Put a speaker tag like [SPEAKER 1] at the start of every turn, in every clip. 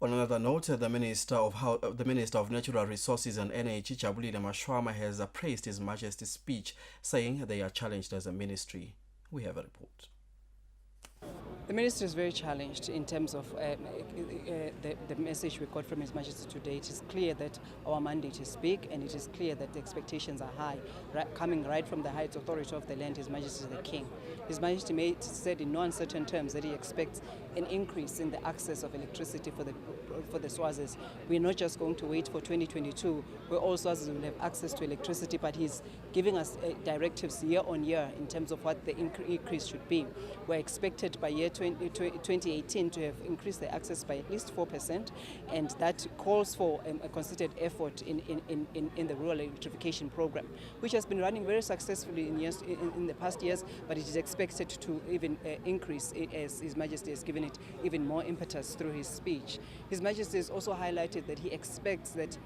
[SPEAKER 1] On another note, the Minister of Natural Resources and Energy, Jabulile Mashwama, has praised His Majesty's speech, saying they are challenged as a ministry. We have a report.
[SPEAKER 2] The Ministry is very challenged in terms of the message we got from His Majesty today. It is clear that our mandate is big, and it is clear that the expectations are high, coming right from the highest authority of the land, His Majesty the King. His Majesty said in no uncertain terms that he expects an increase in the access of electricity for the Swazis. We're not just going to wait for 2022, where all Swazis will have access to electricity, but he's giving us directives year on year in terms of what the increase should be. We're expected by year 2018 to have increased the access by at least 4%, and that calls for a concerted effort in the rural electrification program, which has been running very successfully in the past years, but it is expected to even increase as His Majesty has given it even more impetus through his speech. His Majesty has also highlighted that he expects that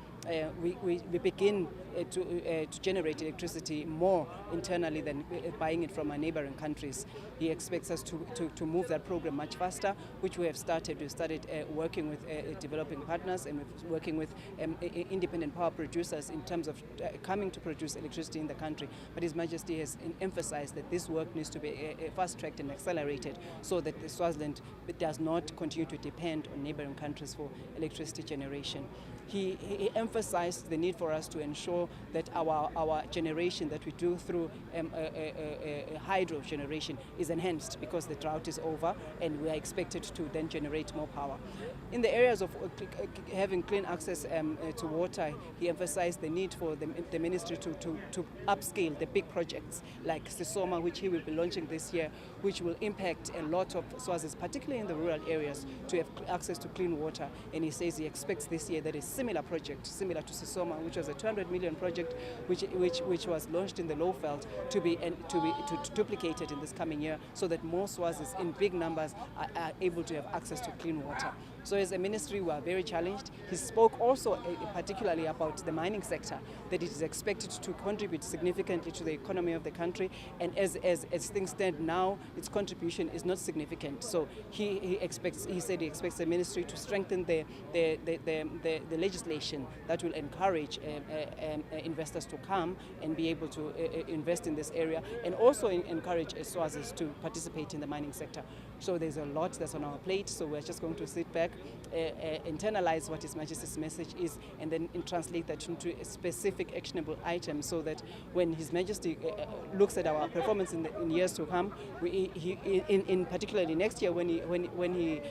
[SPEAKER 2] we begin to generate electricity more internally than buying it from our neighboring countries. He expects us to move that program much faster, which we have started. We've started working with developing partners, and we're working with independent power producers in terms of coming to produce electricity in the country. But His Majesty has emphasized that this work needs to be fast-tracked and accelerated so that the Swaziland does not continue to depend on neighboring countries for electricity generation. He emphasized the need for us to ensure that our generation that we do through hydro generation is enhanced, because the drought is over and we are expected to then generate more power. In the areas of having clean access to water, he emphasized the need for the ministry to upscale the big projects like Sisoma, which he will be launching this year, which will impact a lot of Swazis, particularly in the rural areas, to have access to clean water. And he says he expects this year that a similar project, similar to Sisoma, which was a 200 million project, which was launched in the Lowveld, to be duplicated in this coming year, so that more Swazis in big numbers are able to have access to clean water. So as a ministry, we are very challenged. He spoke also particularly about the mining sector, that it is expected to contribute significantly to the economy of the country, and as things stand now, its contribution is not significant. So he said he expects the ministry to strengthen the legislation that will encourage investors to come and be able to invest in this area, and also encourage Swazis to participate in the mining sector. So there's a lot that's on our plate, so we're just going to sit back, internalize what His Majesty's message is, and then translate that into a specific actionable item, so that when His Majesty looks at our performance in years to come, in particularly next year when he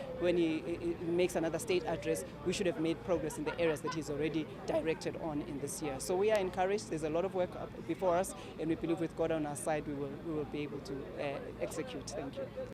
[SPEAKER 2] makes another state address, we should have made progress in the areas that he's already directed on in this year. So we are encouraged. There's a lot of work before us, and we believe with God on our side, we will be able to execute. Thank you.